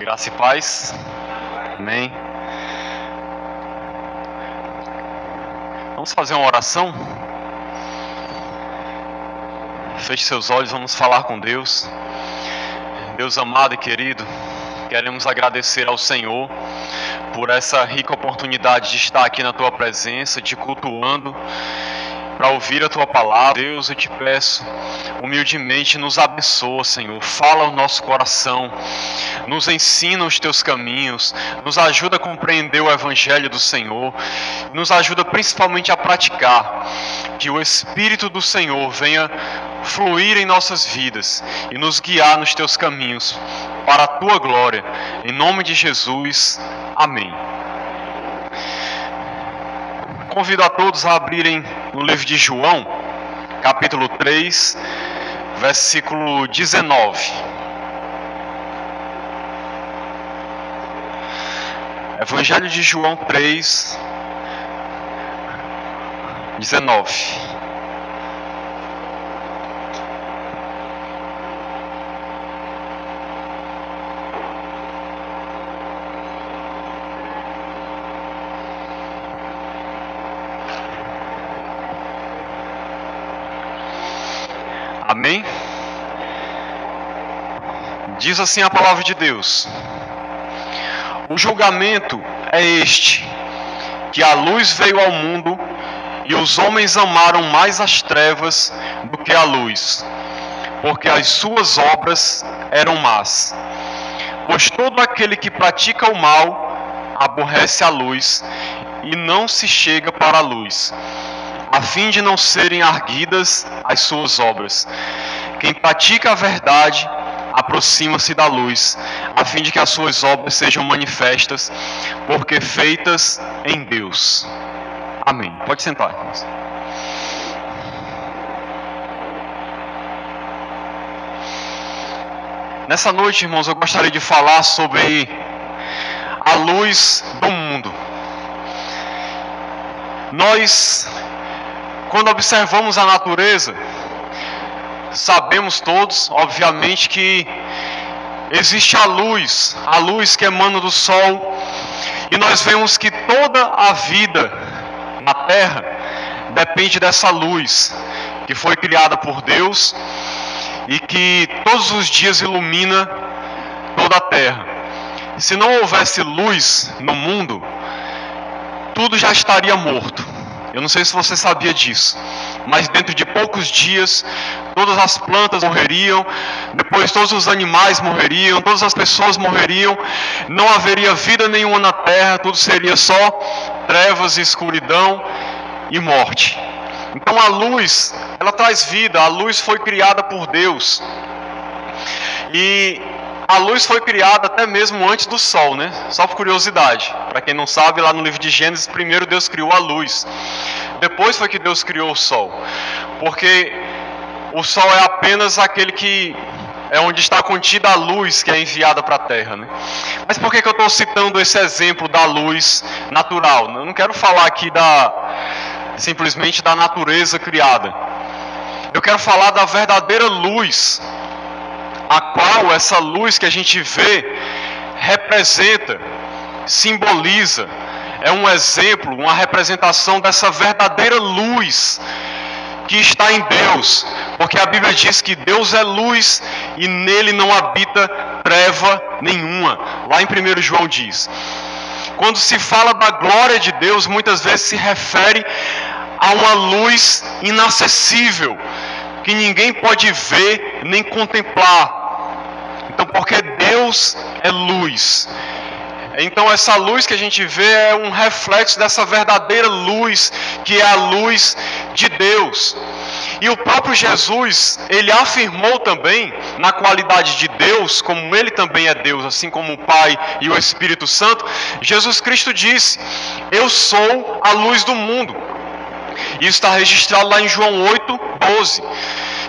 Graça e paz. Amém. Vamos fazer uma oração? Feche seus olhos, vamos falar com Deus. Deus amado e querido, queremos agradecer ao Senhor por essa rica oportunidade de estar aqui na Tua presença, te cultuando, para ouvir a Tua palavra. Deus, eu te peço, humildemente, nos abençoa, Senhor. Fala ao nosso coração, nos ensina os Teus caminhos, nos ajuda a compreender o Evangelho do Senhor, nos ajuda principalmente a praticar, que o Espírito do Senhor venha fluir em nossas vidas e nos guiar nos Teus caminhos, para a Tua glória. Em nome de Jesus, amém. Convido a todos a abrirem no livro de João, capítulo 3, versículo 19. Evangelho de João 3, 19. Amém? Diz assim a palavra de Deus: o julgamento é este, que a luz veio ao mundo, e os homens amaram mais as trevas do que a luz, porque as suas obras eram más. Pois todo aquele que pratica o mal aborrece a luz, e não se chega para a luz, a fim de não serem arguidas as suas obras. Quem pratica a verdade aproxima-se da luz, a fim de que as suas obras sejam manifestas, porque feitas em Deus. Amém. Pode sentar, irmãos. Nessa noite, irmãos, eu gostaria de falar sobre a luz do mundo. Nós, quando observamos a natureza, sabemos todos, obviamente, que existe a luz que emana do sol, e nós vemos que toda a vida na terra depende dessa luz, que foi criada por Deus e que todos os dias ilumina toda a terra. Se não houvesse luz no mundo, tudo já estaria morto. Eu não sei se você sabia disso, mas dentro de poucos dias, todas as plantas morreriam, depois todos os animais morreriam, todas as pessoas morreriam, não haveria vida nenhuma na terra, tudo seria só trevas, escuridão e morte. Então a luz, ela traz vida, a luz foi criada por Deus. E a luz foi criada até mesmo antes do sol, né? Só por curiosidade. Para quem não sabe, lá no livro de Gênesis, primeiro Deus criou a luz. Depois foi que Deus criou o sol. Porque o sol é apenas aquele que é onde está contida a luz que é enviada para a terra, né? Mas por que eu estou citando esse exemplo da luz natural? Eu não quero falar aqui simplesmente da natureza criada. Eu quero falar da verdadeira luz, a qual essa luz que a gente vê representa, simboliza, é um exemplo, uma representação dessa verdadeira luz que está em Deus, porque a Bíblia diz que Deus é luz e nele não habita treva nenhuma. Lá em 1 João diz. Quando se fala da glória de Deus, muitas vezes se refere a uma luz inacessível, que ninguém pode ver nem contemplar. Então, porque Deus é luz. Então, essa luz que a gente vê é um reflexo dessa verdadeira luz, que é a luz de Deus. E o próprio Jesus, ele afirmou também, na qualidade de Deus, como ele também é Deus, assim como o Pai e o Espírito Santo, Jesus Cristo disse: eu sou a luz do mundo. Isso está registrado lá em João 8:12,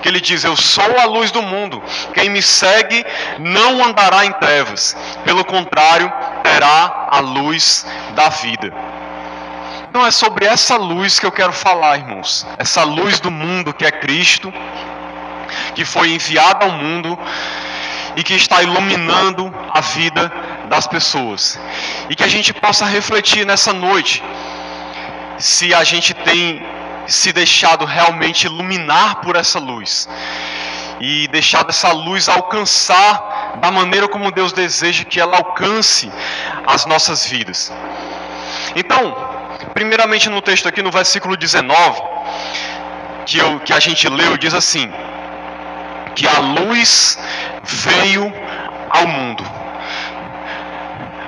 que ele diz: eu sou a luz do mundo, quem me segue não andará em trevas, pelo contrário, terá a luz da vida. Então é sobre essa luz que eu quero falar, irmãos. Essa luz do mundo que é Cristo, que foi enviado ao mundo e que está iluminando a vida das pessoas. E que a gente possa refletir nessa noite se a gente tem se deixado realmente iluminar por essa luz e deixado essa luz alcançar da maneira como Deus deseja que ela alcance as nossas vidas. Então, primeiramente no texto aqui, no versículo 19, que a gente leu, diz assim: que a luz veio ao mundo.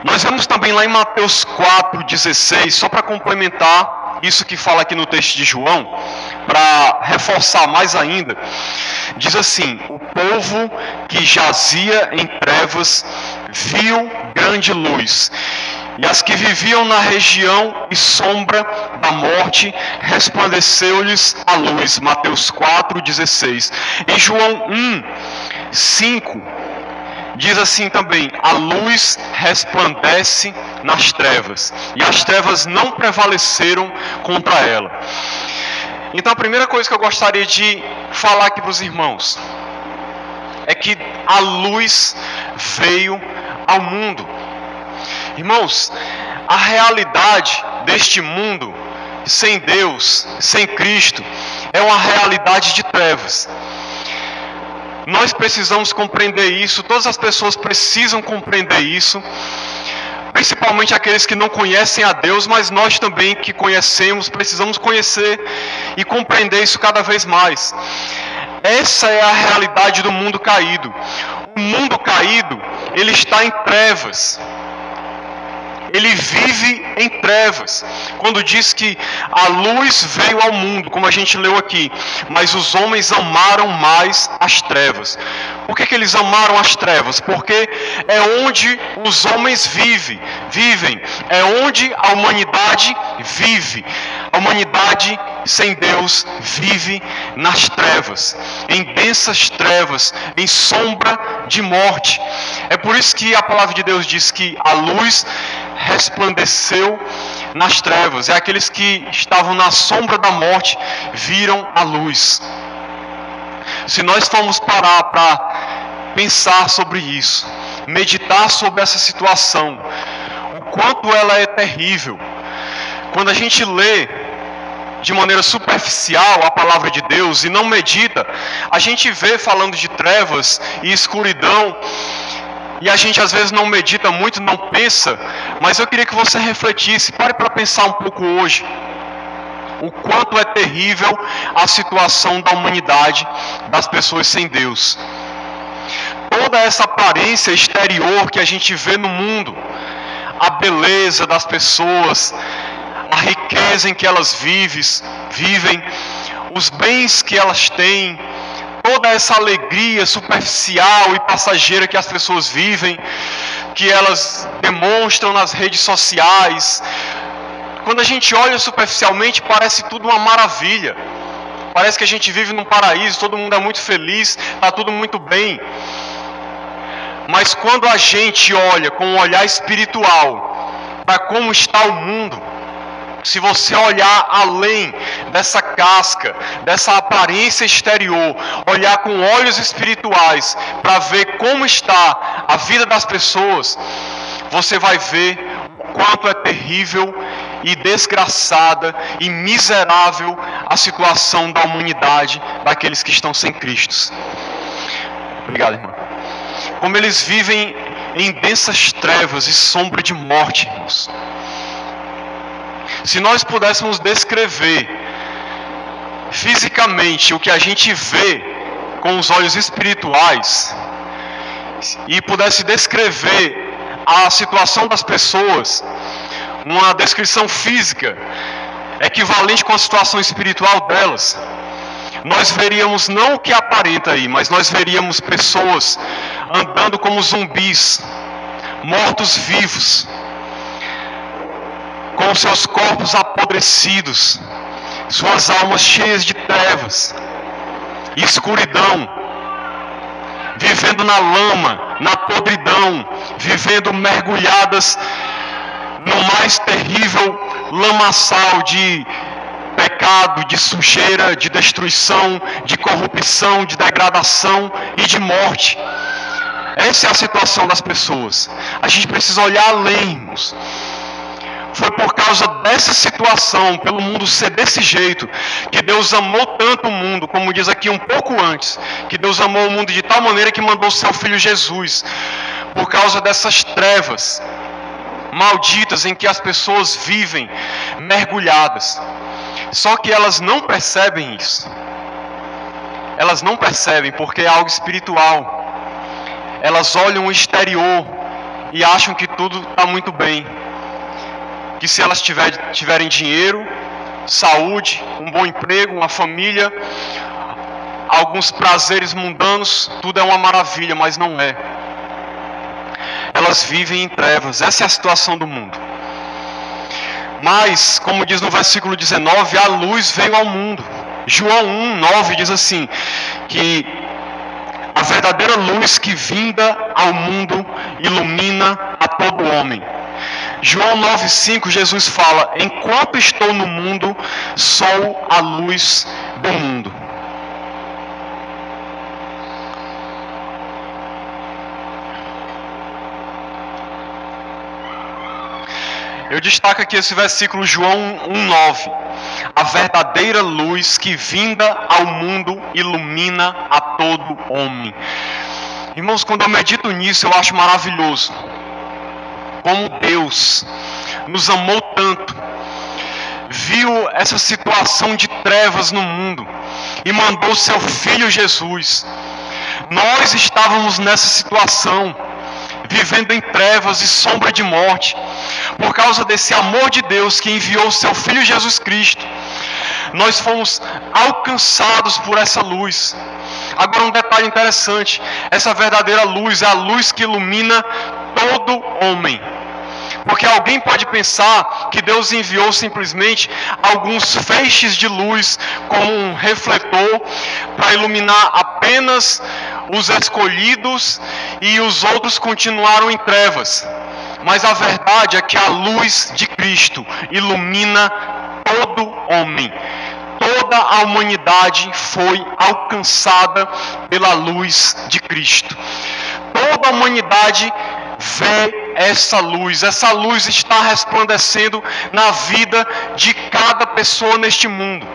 Nós vemos também lá em Mateus 4,16, só para complementar isso que fala aqui no texto de João, para reforçar mais ainda, diz assim: o povo que jazia em trevas viu grande luz, e as que viviam na região e sombra da morte, resplandeceu-lhes a luz. Mateus 4,16. Em João 1,5, diz assim também: a luz resplandece nas trevas, e as trevas não prevaleceram contra ela. Então a primeira coisa que eu gostaria de falar aqui para os irmãos é que a luz veio ao mundo. Irmãos, a realidade deste mundo sem Deus, sem Cristo, é uma realidade de trevas. Nós precisamos compreender isso, todas as pessoas precisam compreender isso, principalmente aqueles que não conhecem a Deus, mas nós também que conhecemos, precisamos conhecer e compreender isso cada vez mais. Essa é a realidade do mundo caído. O mundo caído, ele está em trevas. Ele vive em trevas. Quando diz que a luz veio ao mundo, como a gente leu aqui, mas os homens amaram mais as trevas. Por que eles amaram as trevas? Porque é onde os homens vivem, é onde a humanidade vive. A humanidade sem Deus vive nas trevas, em densas trevas, em sombra de morte. É por isso que a palavra de Deus diz que a luz resplandeceu nas trevas. É aqueles que estavam na sombra da morte viram a luz. Se nós formos parar para pensar sobre isso, meditar sobre essa situação, o quanto ela é terrível. Quando a gente lê de maneira superficial a palavra de Deus e não medita, a gente vê falando de trevas e escuridão, e a gente às vezes não medita muito, não pensa, mas eu queria que você refletisse, pare para pensar um pouco hoje, o quanto é terrível a situação da humanidade, das pessoas sem Deus. Toda essa aparência exterior que a gente vê no mundo, a beleza das pessoas, a riqueza em que elas vivem, os bens que elas têm, toda essa alegria superficial e passageira que as pessoas vivem, que elas demonstram nas redes sociais. Quando a gente olha superficialmente, parece tudo uma maravilha. Parece que a gente vive num paraíso, todo mundo é muito feliz, está tudo muito bem. Mas quando a gente olha com um olhar espiritual para como está o mundo, se você olhar além dessa casca, dessa aparência exterior, olhar com olhos espirituais para ver como está a vida das pessoas, você vai ver o quanto é terrível e desgraçada e miserável a situação da humanidade, daqueles que estão sem Cristo. Obrigado, irmão. Como eles vivem em densas trevas e sombra de morte, irmãos. Se nós pudéssemos descrever fisicamente o que a gente vê com os olhos espirituais e pudesse descrever a situação das pessoas, uma descrição física equivalente com a situação espiritual delas, nós veríamos não o que aparenta aí, mas nós veríamos pessoas andando como zumbis, mortos-vivos, com seus corpos apodrecidos, suas almas cheias de trevas e escuridão, vivendo na lama, na podridão, vivendo mergulhadas no mais terrível lamaçal de pecado, de sujeira, de destruição, de corrupção, de degradação e de morte. Essa é a situação das pessoas. A gente precisa olhar além, irmãos. Foi por causa dessa situação, pelo mundo ser desse jeito, que Deus amou tanto o mundo, como diz aqui um pouco antes, que Deus amou o mundo de tal maneira que mandou o seu Filho Jesus, por causa dessas trevas malditas em que as pessoas vivem mergulhadas. Só que elas não percebem isso. Elas não percebem porque é algo espiritual. Elas olham o exterior e acham que tudo está muito bem. Que se elas tiverem dinheiro, saúde, um bom emprego, uma família, alguns prazeres mundanos, tudo é uma maravilha, mas não é. Elas vivem em trevas, essa é a situação do mundo. Mas, como diz no versículo 19, a luz veio ao mundo. João 1:9 diz assim, que a verdadeira luz que vinda ao mundo ilumina a todo homem. João 9:5, Jesus fala, enquanto estou no mundo, sou a luz do mundo. Eu destaco aqui esse versículo, João 1:9. A verdadeira luz que vinda ao mundo ilumina a todo homem. Irmãos, quando eu medito nisso, eu acho maravilhoso. Como Deus nos amou tanto, viu essa situação de trevas no mundo e mandou seu Filho Jesus. Nós estávamos nessa situação, vivendo em trevas e sombra de morte. Por causa desse amor de Deus que enviou o seu Filho Jesus Cristo, nós fomos alcançados por essa luz. Agora um detalhe interessante, essa verdadeira luz é a luz que ilumina todo homem. Porque alguém pode pensar que Deus enviou simplesmente alguns feixes de luz como um refletor para iluminar apenas os escolhidos e os outros continuaram em trevas. Mas a verdade é que a luz de Cristo ilumina todo homem. Toda a humanidade foi alcançada pela luz de Cristo. Toda a humanidade vê essa luz está resplandecendo na vida de cada pessoa neste mundo.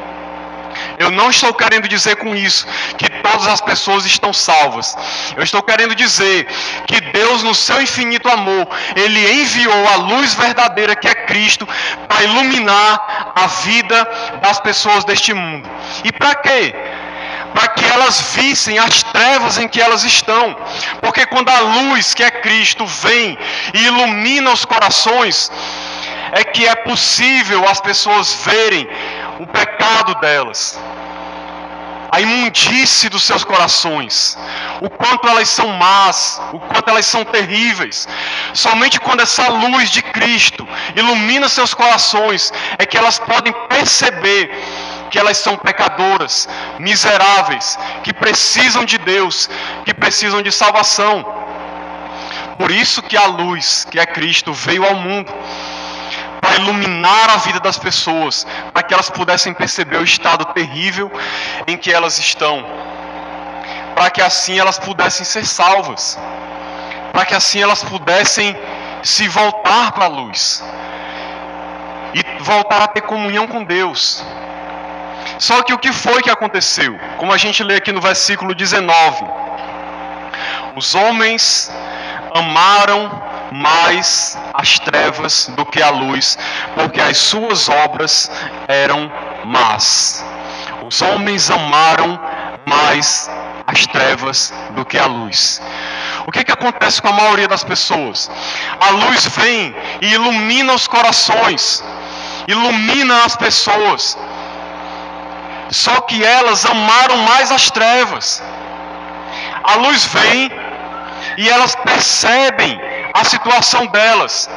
Eu não estou querendo dizer com isso que todas as pessoas estão salvas. Eu estou querendo dizer que Deus, no seu infinito amor, Ele enviou a luz verdadeira que é Cristo para iluminar a vida das pessoas deste mundo. E para quê? Para que elas vissem as trevas em que elas estão. Porque quando a luz, que é Cristo, vem e ilumina os corações, é que é possível as pessoas verem o pecado delas, a imundície dos seus corações, o quanto elas são más, o quanto elas são terríveis. Somente quando essa luz de Cristo ilumina seus corações, é que elas podem perceber que elas são pecadoras, miseráveis, que precisam de Deus, que precisam de salvação. Por isso que a luz, que é Cristo, veio ao mundo, para iluminar a vida das pessoas, para que elas pudessem perceber o estado terrível em que elas estão, para que assim elas pudessem ser salvas, para que assim elas pudessem se voltar para a luz e voltar a ter comunhão com Deus. Só que o que foi que aconteceu? Como a gente lê aqui no versículo 19, os homens amaram mais as trevas do que a luz, porque as suas obras eram más. Os homens amaram mais as trevas do que a luz. O que acontece com a maioria das pessoas? A luz vem e ilumina os corações, ilumina as pessoas. Só que elas amaram mais as trevas. A luz vem e elas percebem a situação delas.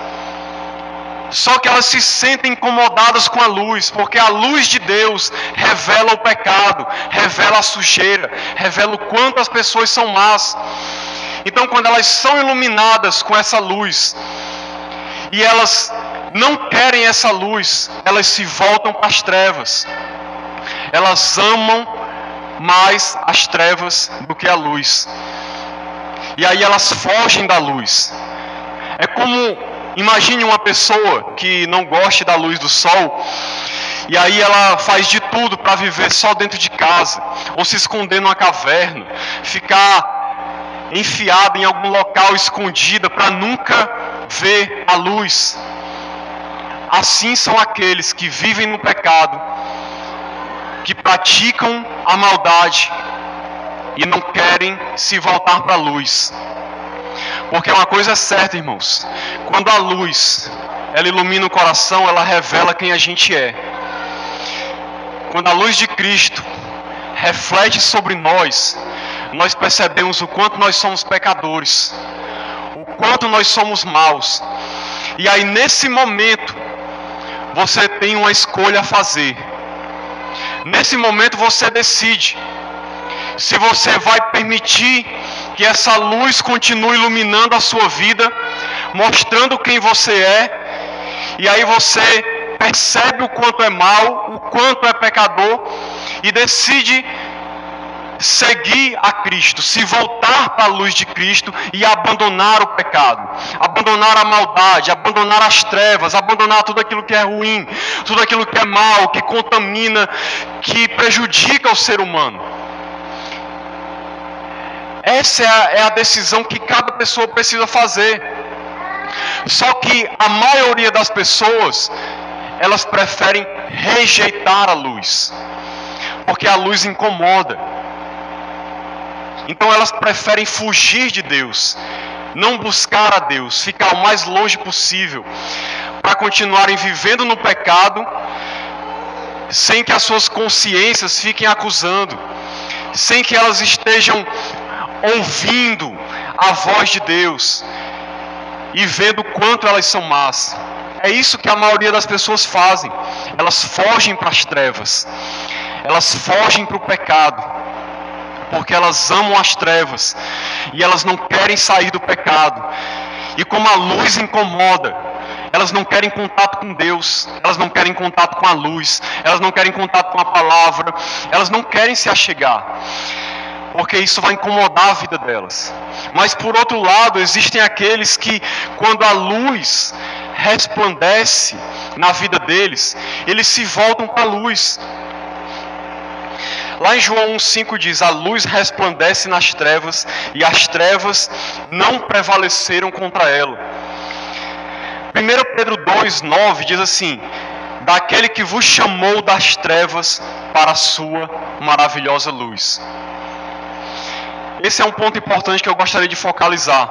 Só que elas se sentem incomodadas com a luz, porque a luz de Deus revela o pecado, revela a sujeira, revela o quanto as pessoas são más. Então, quando elas são iluminadas com essa luz, e elas não querem essa luz, elas se voltam para as trevas. Elas amam mais as trevas do que a luz. e aí elas fogem da luz. É como, imagine uma pessoa que não goste da luz do sol, e aí ela faz de tudo para viver só dentro de casa, ou se esconder numa caverna, ficar enfiada em algum local escondida para nunca ver a luz. Assim são aqueles que vivem no pecado, que praticam a maldade e não querem se voltar para a luz. Porque uma coisa é certa, irmãos, quando a luz ela ilumina o coração, ela revela quem a gente é. Quando a luz de Cristo reflete sobre nós, nós percebemos o quanto nós somos pecadores, o quanto nós somos maus. E aí nesse momento você tem uma escolha a fazer. Nesse momento você decide se você vai permitir que essa luz continue iluminando a sua vida, mostrando quem você é, e aí você percebe o quanto é mal, o quanto é pecador, e decide seguir a Cristo, se voltar para a luz de Cristo e abandonar o pecado, abandonar a maldade, abandonar as trevas, abandonar tudo aquilo que é ruim, tudo aquilo que é mal, que contamina, que prejudica o ser humano. Essa é a decisão que cada pessoa precisa fazer. Só que a maioria das pessoas, elas preferem rejeitar a luz, porque a luz incomoda. Então elas preferem fugir de Deus, não buscar a Deus, ficar o mais longe possível, para continuarem vivendo no pecado, sem que as suas consciências fiquem acusando, sem que elas estejam ouvindo a voz de Deus e vendo o quanto elas são más. É isso que a maioria das pessoas fazem. Elas fogem para as trevas, elas fogem para o pecado, porque elas amam as trevas e elas não querem sair do pecado. E como a luz incomoda, elas não querem contato com Deus, elas não querem contato com a luz, elas não querem contato com a palavra, elas não querem se achegar, porque isso vai incomodar a vida delas. Mas por outro lado, existem aqueles que, quando a luz resplandece na vida deles, eles se voltam para a luz. Lá em João 1,5 diz: a luz resplandece nas trevas e as trevas não prevaleceram contra ela. 1 Pedro 2,9 diz assim: daquele que vos chamou das trevas para a sua maravilhosa luz. Esse é um ponto importante que eu gostaria de focalizar,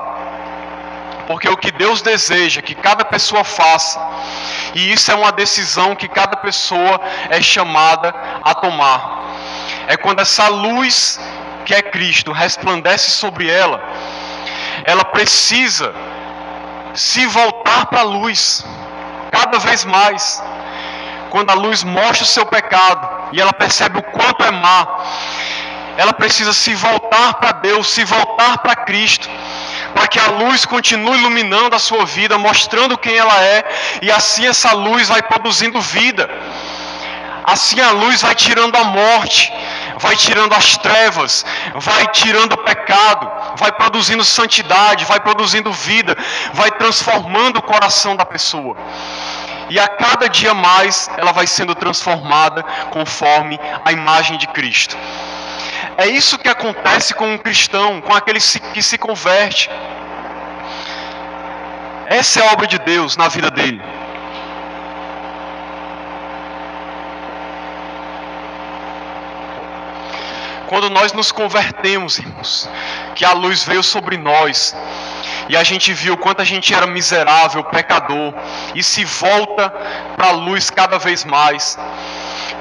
porque o que Deus deseja que cada pessoa faça, e isso é uma decisão que cada pessoa é chamada a tomar, é quando essa luz que é Cristo resplandece sobre ela, ela precisa se voltar para a luz cada vez mais. Quando a luz mostra o seu pecado e ela percebe o quanto é má, ela precisa se voltar para Deus, se voltar para Cristo, para que a luz continue iluminando a sua vida, mostrando quem ela é, e assim essa luz vai produzindo vida. Assim a luz vai tirando a morte, vai tirando as trevas, vai tirando o pecado, vai produzindo santidade, vai produzindo vida, vai transformando o coração da pessoa. E a cada dia mais ela vai sendo transformada conforme a imagem de Cristo. É isso que acontece com um cristão, com aquele que se converte. Essa é a obra de Deus na vida dele. Quando nós nos convertemos, irmãos, que a luz veio sobre nós, e a gente viu o quanto a gente era miserável, pecador, e se volta para a luz cada vez mais.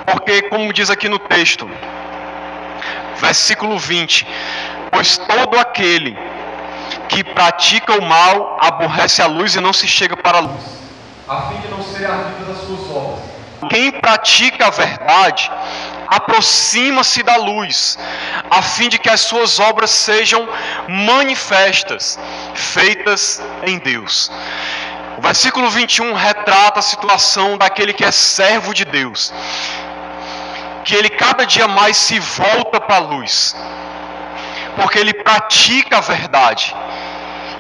Porque, como diz aqui no texto, versículo 20: pois todo aquele que pratica o mal aborrece a luz e não se chega para a luz, a fim de não ser ardida das suas obras. Quem pratica a verdade aproxima-se da luz, a fim de que as suas obras sejam manifestas, feitas em Deus. O versículo 21 retrata a situação daquele que é servo de Deus, que ele cada dia mais se volta para a luz. porque ele pratica a verdade.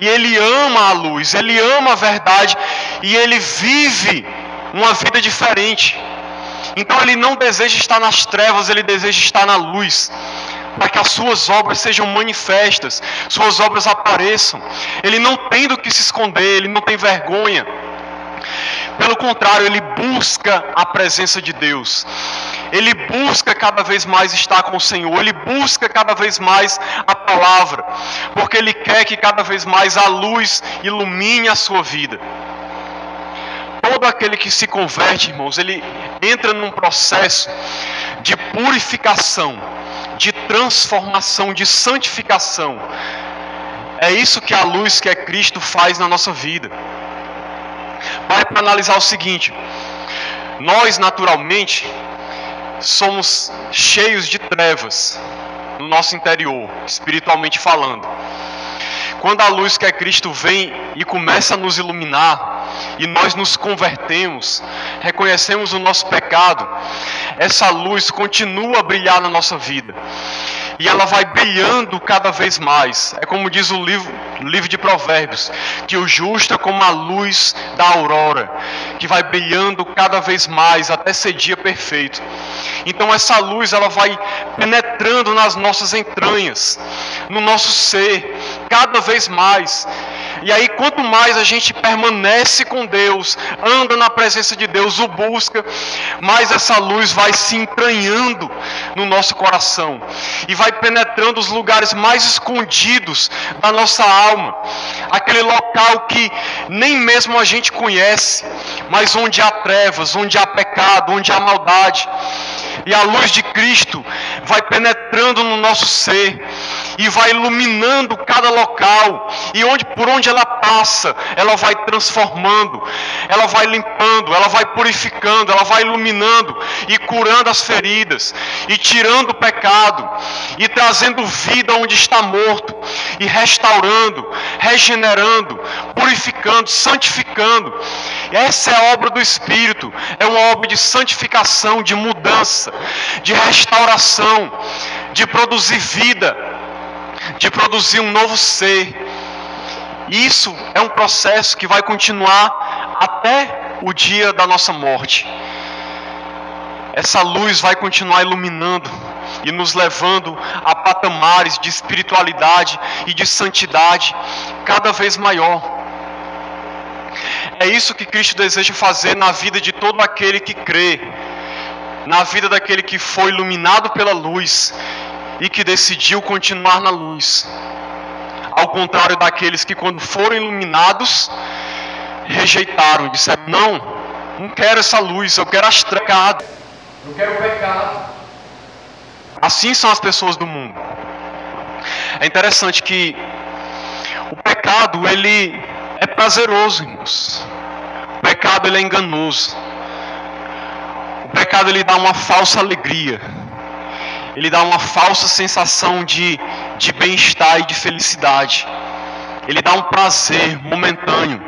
E ele ama a luz, ele ama a verdade e ele vive uma vida diferente. Então ele não deseja estar nas trevas, ele deseja estar na luz, para que as suas obras sejam manifestas, suas obras apareçam. Ele não tem do que se esconder, ele não tem vergonha. Pelo contrário, ele busca a presença de Deus. Ele busca cada vez mais estar com o Senhor. Ele busca cada vez mais a palavra, porque ele quer que cada vez mais a luz ilumine a sua vida. Todo aquele que se converte, irmãos, ele entra num processo de purificação, de transformação, de santificação. É isso que a luz, que é Cristo, faz na nossa vida. Para analisar o seguinte: nós naturalmente somos cheios de trevas no nosso interior, espiritualmente falando. Quando a luz, que é Cristo, vem e começa a nos iluminar, e nós nos convertemos, reconhecemos o nosso pecado, essa luz continua a brilhar na nossa vida. E ela vai brilhando cada vez mais. É como diz o livro de Provérbios, que o justo é como a luz da aurora, que vai brilhando cada vez mais até ser dia perfeito. Então essa luz, ela vai penetrando nas nossas entranhas, no nosso ser, cada vez mais. E aí, quanto mais a gente permanece com Deus, anda na presença de Deus, o busca, mais essa luz vai se entranhando no nosso coração e vai penetrando os lugares mais escondidos da nossa alma, aquele local que nem mesmo a gente conhece, mas onde há trevas, onde há pecado, onde há maldade. E a luz de Cristo vai penetrando no nosso ser e vai iluminando cada local, e por onde ela passa, ela vai transformando, ela vai limpando, ela vai purificando, ela vai iluminando e curando as feridas, e tirando o pecado, e trazendo vida onde está morto, e restaurando, regenerando, purificando, santificando. Essa é a obra do Espírito, é uma obra de santificação, de mudança, de restauração, de produzir vida, de produzir um novo ser. Isso é um processo que vai continuar até o dia da nossa morte. Essa luz vai continuar iluminando e nos levando a patamares de espiritualidade e de santidade cada vez maior. É isso que Cristo deseja fazer na vida de todo aquele que crê, na vida daquele que foi iluminado pela luz e que decidiu continuar na luz. Ao contrário daqueles que, quando foram iluminados, rejeitaram, disseram: não quero essa luz, eu quero as trevas, eu quero o pecado. Assim são as pessoas do mundo. É interessante que o pecado, ele é prazeroso, irmãos. O pecado, ele é enganoso. O pecado, ele dá uma falsa alegria. Ele dá uma falsa sensação de bem-estar e de felicidade. Ele dá um prazer momentâneo.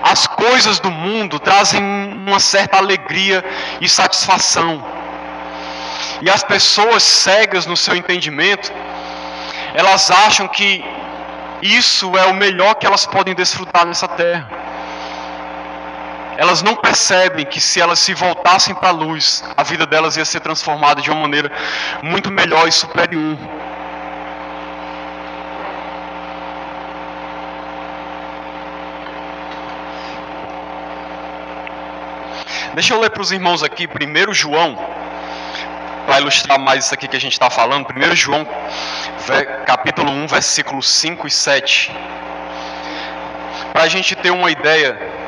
As coisas do mundo trazem uma certa alegria e satisfação. E as pessoas cegas no seu entendimento, elas acham que isso é o melhor que elas podem desfrutar nessa terra. Elas não percebem que, se elas se voltassem para a luz, a vida delas ia ser transformada de uma maneira muito melhor e superior. Deixa eu ler para os irmãos aqui 1 João, para ilustrar mais isso aqui que a gente está falando. 1 João, capítulo 1, versículos 5 e 7. Para a gente ter uma ideia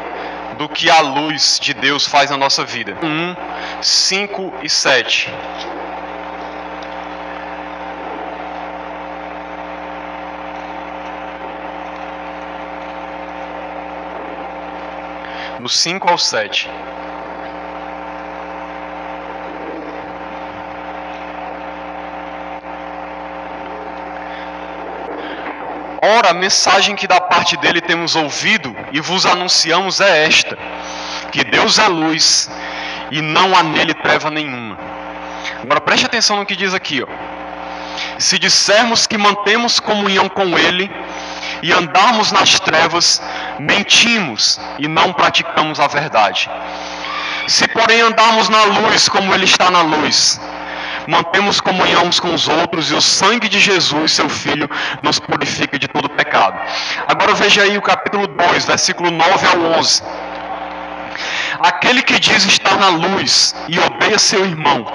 do que a luz de Deus faz na nossa vida. 1, 5 e 7. No 5 ao 7. Ora, a mensagem que da parte dele temos ouvido e vos anunciamos é esta: que Deus é luz e não há nele treva nenhuma. Agora preste atenção no que diz aqui, ó. Se dissermos que mantemos comunhão com Ele e andarmos nas trevas, mentimos e não praticamos a verdade. Se, porém, andarmos na luz como Ele está na luz, mantemos comunhão uns com os outros e o sangue de Jesus, seu Filho, nos purifica de todo pecado. Agora veja aí o capítulo 2, versículo 9 ao 11. Aquele que diz estar na luz e odeia seu irmão,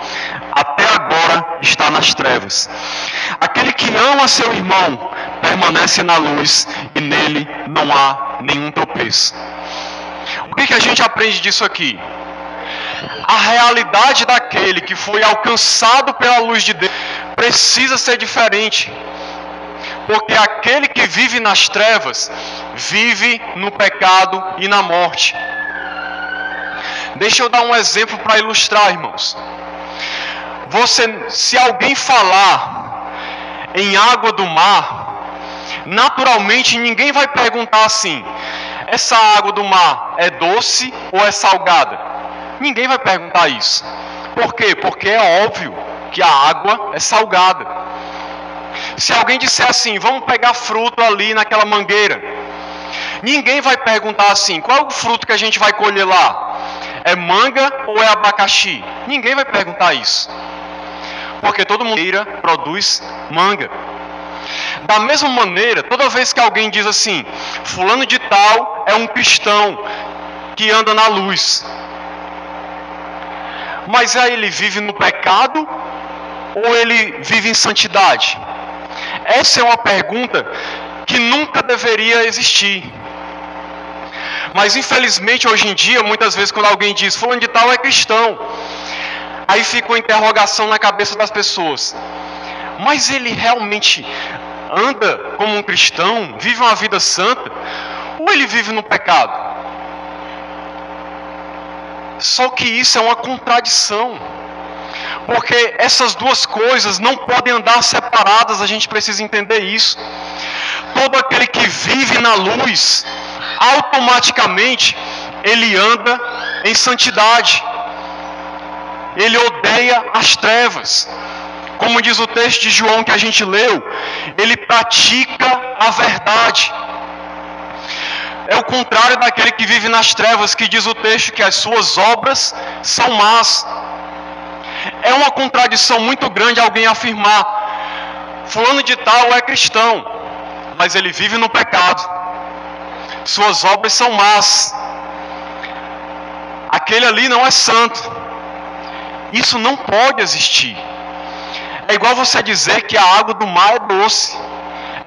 até agora está nas trevas. Aquele que ama seu irmão permanece na luz e nele não há nenhum tropeço. O que a gente aprende disso aqui? A realidade daquele que foi alcançado pela luz de Deus precisa ser diferente. Porque aquele que vive nas trevas, vive no pecado e na morte. Deixa eu dar um exemplo para ilustrar, irmãos. Se alguém falar em água do mar, naturalmente ninguém vai perguntar assim: essa água do mar é doce ou é salgada? Ninguém vai perguntar isso. Por quê? Porque é óbvio que a água é salgada. Se alguém disser assim: vamos pegar fruto ali naquela mangueira, ninguém vai perguntar assim: qual é o fruto que a gente vai colher lá? É manga ou é abacaxi? Ninguém vai perguntar isso. Porque todo mundo produz manga. Da mesma maneira, toda vez que alguém diz assim: fulano de tal é um cristão que anda na luz, mas aí ele vive no pecado ou ele vive em santidade? Essa é uma pergunta que nunca deveria existir. Mas infelizmente hoje em dia, muitas vezes quando alguém diz fulano de tal é cristão, aí fica uma interrogação na cabeça das pessoas: mas ele realmente anda como um cristão, vive uma vida santa, ou ele vive no pecado? Só que isso é uma contradição, porque essas duas coisas não podem andar separadas. A gente precisa entender isso. Todo aquele que vive na luz, automaticamente ele anda em santidade. Ele odeia as trevas. Como diz o texto de João que a gente leu, ele pratica a verdade. É o contrário daquele que vive nas trevas, que diz o texto que as suas obras são más. É uma contradição muito grande alguém afirmar: fulano de tal é cristão, mas ele vive no pecado. Suas obras são más. Aquele ali não é santo. Isso não pode existir. É igual você dizer que a água do mar é doce.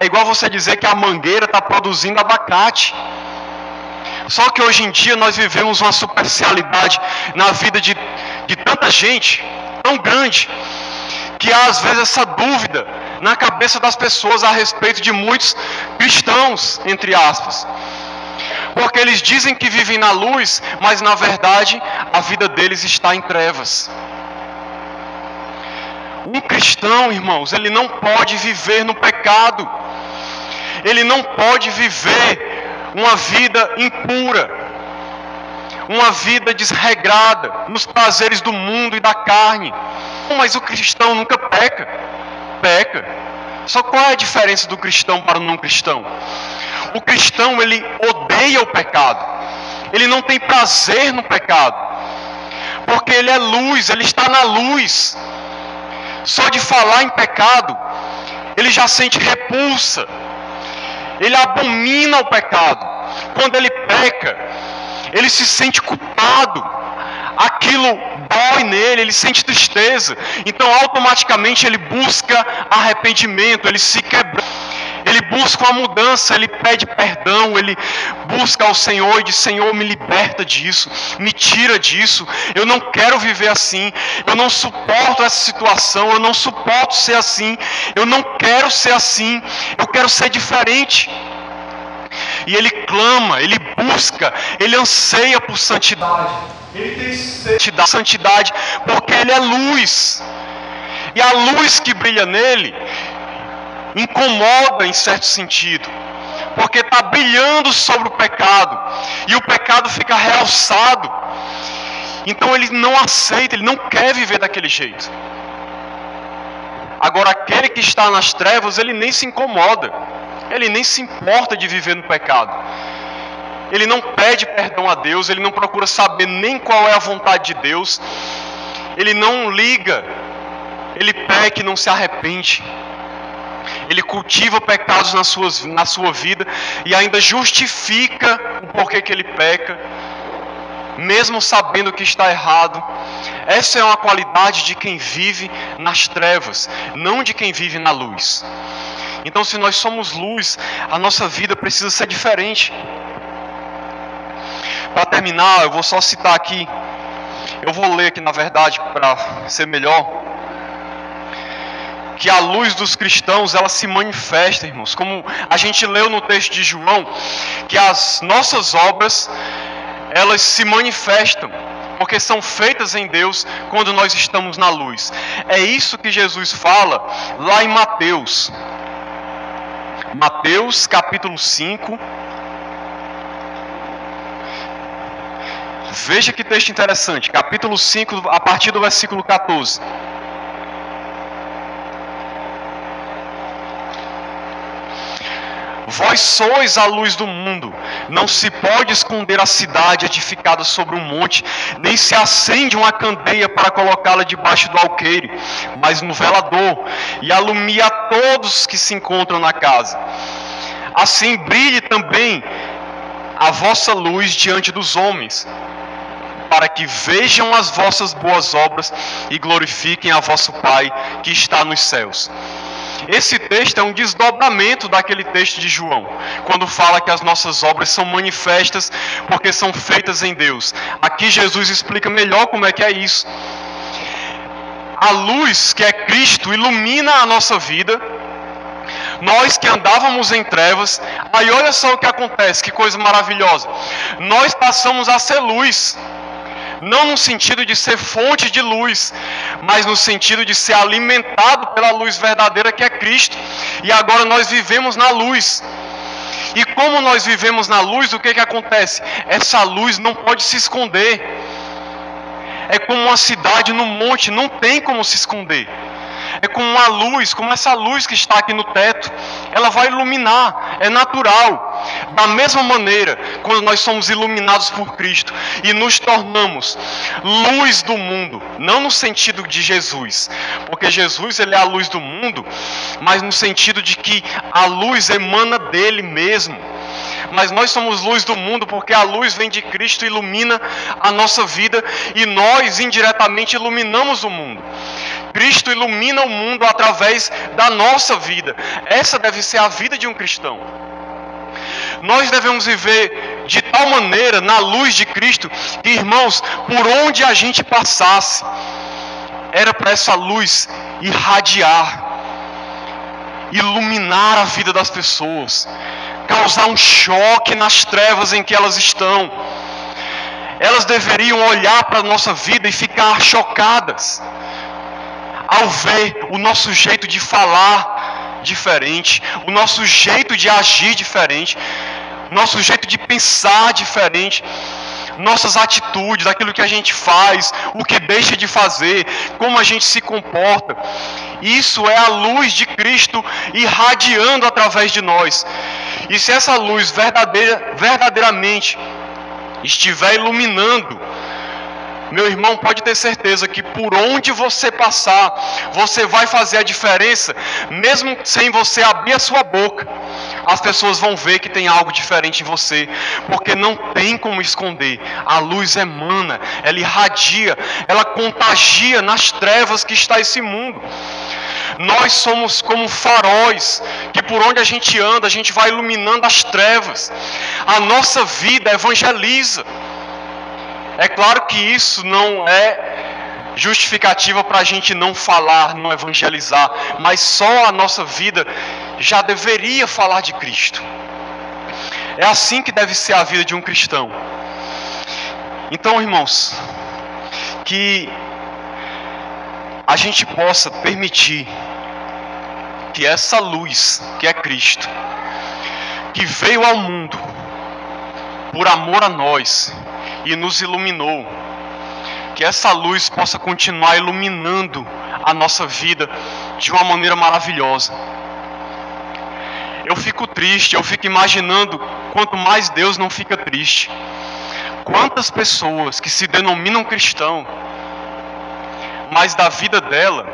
É igual você dizer que a mangueira está produzindo abacate. Só que hoje em dia nós vivemos uma superficialidade na vida de tanta gente, tão grande, que há às vezes essa dúvida na cabeça das pessoas a respeito de muitos cristãos, entre aspas. Porque eles dizem que vivem na luz, mas na verdade a vida deles está em trevas. Um cristão, irmãos, ele não pode viver no pecado. Ele não pode viver uma vida impura, uma vida desregrada, nos prazeres do mundo e da carne. Mas o cristão nunca peca. Peca. Só qual é a diferença do cristão para o não cristão? O cristão, ele odeia o pecado. Ele não tem prazer no pecado. Porque ele é luz, ele está na luz. Só de falar em pecado, ele já sente repulsa. Ele abomina o pecado. Quando ele peca, ele se sente culpado. Aquilo dói nele, ele sente tristeza. Então automaticamente ele busca arrependimento, ele se quebra. Ele busca uma mudança, ele pede perdão, ele busca ao Senhor e diz: Senhor, me liberta disso, me tira disso, eu não quero viver assim, eu não suporto essa situação, eu não suporto ser assim, eu não quero ser assim, eu quero ser diferente. E ele clama, ele busca, ele anseia por santidade, ele tem sede da santidade, porque ele é luz, e a luz que brilha nele incomoda em certo sentido, porque está brilhando sobre o pecado, e o pecado fica realçado. Então ele não aceita, ele não quer viver daquele jeito. Agora, aquele que está nas trevas, ele nem se incomoda, ele nem se importa de viver no pecado. Ele não pede perdão a Deus, ele não procura saber nem qual é a vontade de Deus, ele não liga, ele peca e não se arrepende. Ele cultiva pecados na sua vida e ainda justifica o porquê que ele peca, mesmo sabendo que está errado. Essa é uma qualidade de quem vive nas trevas, não de quem vive na luz. Então, se nós somos luz, a nossa vida precisa ser diferente. Para terminar, eu vou só citar aqui, eu vou ler aqui na verdade para ser melhor, que a luz dos cristãos, ela se manifesta, irmãos, como a gente leu no texto de João, que as nossas obras, elas se manifestam, porque são feitas em Deus quando nós estamos na luz. É isso que Jesus fala lá em Mateus. Mateus capítulo 5. Veja que texto interessante, capítulo 5, a partir do versículo 14. Vós sois a luz do mundo, não se pode esconder a cidade edificada sobre um monte, nem se acende uma candeia para colocá-la debaixo do alqueire, mas no velador, e alumia a todos que se encontram na casa. Assim brilhe também a vossa luz diante dos homens, para que vejam as vossas boas obras e glorifiquem a vosso Pai que está nos céus. Esse texto é um desdobramento daquele texto de João, quando fala que as nossas obras são manifestas porque são feitas em Deus. Aqui Jesus explica melhor como é que é isso. A luz, que é Cristo, ilumina a nossa vida. Nós que andávamos em trevas, aí olha só o que acontece, que coisa maravilhosa. Nós passamos a ser luz. Não no sentido de ser fonte de luz, mas no sentido de ser alimentado pela luz verdadeira que é Cristo. E agora nós vivemos na luz. E como nós vivemos na luz, o que acontece? Essa luz não pode se esconder. É como uma cidade no monte, não tem como se esconder. É como uma luz, como essa luz que está aqui no teto, ela vai iluminar, é natural. Da mesma maneira, quando nós somos iluminados por Cristo e nos tornamos luz do mundo, não no sentido de Jesus, porque Jesus ele é a luz do mundo, mas no sentido de que a luz emana dele mesmo. Mas nós somos luz do mundo porque a luz vem de Cristo e ilumina a nossa vida e nós indiretamente iluminamos o mundo. Cristo ilumina o mundo através da nossa vida. Essa deve ser a vida de um cristão. Nós devemos viver de tal maneira na luz de Cristo que, irmãos, por onde a gente passasse, era para essa luz irradiar, iluminar a vida das pessoas, causar um choque nas trevas em que elas estão. Elas deveriam olhar para a nossa vida e ficar chocadas ao ver o nosso jeito de falar diferente, o nosso jeito de agir diferente, nosso jeito de pensar diferente, nossas atitudes, aquilo que a gente faz, o que deixa de fazer, como a gente se comporta. Isso é a luz de Cristo irradiando através de nós. E se essa luz verdadeiramente estiver iluminando, meu irmão, pode ter certeza que por onde você passar, você vai fazer a diferença, mesmo sem você abrir a sua boca. As pessoas vão ver que tem algo diferente em você, porque não tem como esconder. A luz emana, ela irradia, ela contagia nas trevas que está esse mundo. Nós somos como faróis, que por onde a gente anda, a gente vai iluminando as trevas. A nossa vida evangeliza. É claro que isso não é justificativa para a gente não falar, não evangelizar, mas só a nossa vida já deveria falar de Cristo. É assim que deve ser a vida de um cristão. Então, irmãos, que a gente possa permitir que essa luz, que é Cristo, que veio ao mundo por amor a nós e nos iluminou, que essa luz possa continuar iluminando a nossa vida de uma maneira maravilhosa. Eu fico triste, eu fico imaginando quanto mais Deus não fica triste. Quantas pessoas que se denominam cristão, mas da vida dela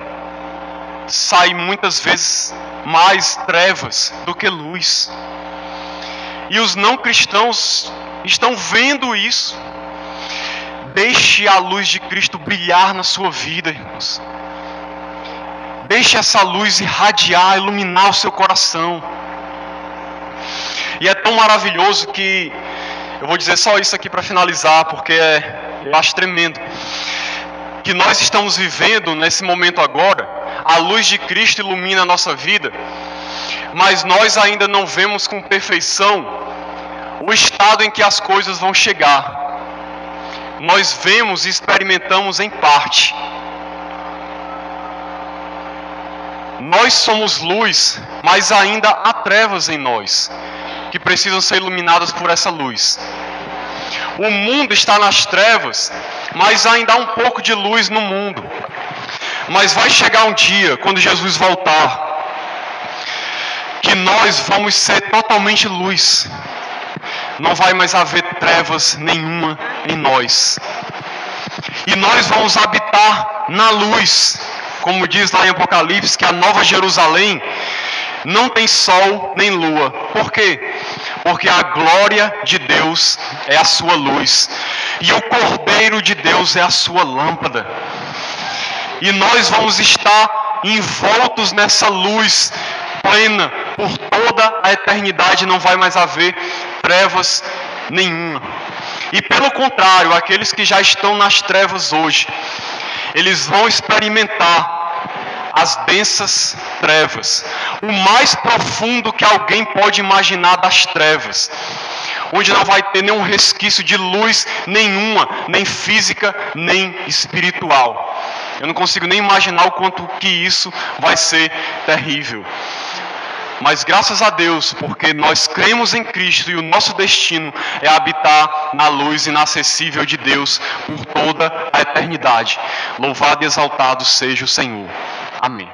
sai muitas vezes mais trevas do que luz. E os não cristãos estão vendo isso. Deixe a luz de Cristo brilhar na sua vida, irmãos. Deixe essa luz irradiar, iluminar o seu coração. E é tão maravilhoso que, eu vou dizer só isso aqui para finalizar, porque eu acho tremendo, que nós estamos vivendo nesse momento agora, a luz de Cristo ilumina a nossa vida, mas nós ainda não vemos com perfeição o estado em que as coisas vão chegar. Nós vemos e experimentamos em parte. Nós somos luz, mas ainda há trevas em nós, que precisam ser iluminadas por essa luz. O mundo está nas trevas, mas ainda há um pouco de luz no mundo. Mas vai chegar um dia, quando Jesus voltar, que nós vamos ser totalmente luz. Não vai mais haver trevas nenhuma em nós. E nós vamos habitar na luz. Como diz lá em Apocalipse, que a Nova Jerusalém não tem sol nem lua. Por quê? Porque a glória de Deus é a sua luz. E o Cordeiro de Deus é a sua lâmpada. E nós vamos estar envoltos nessa luz plena por toda a eternidade. Não vai mais haver trevas nenhuma. E pelo contrário, aqueles que já estão nas trevas hoje, eles vão experimentar as densas trevas, o mais profundo que alguém pode imaginar das trevas, onde não vai ter nenhum resquício de luz nenhuma, nem física, nem espiritual. Eu não consigo nem imaginar o quanto que isso vai ser terrível. Mas graças a Deus, porque nós cremos em Cristo e o nosso destino é habitar na luz inacessível de Deus por toda a eternidade. Louvado e exaltado seja o Senhor. Amém.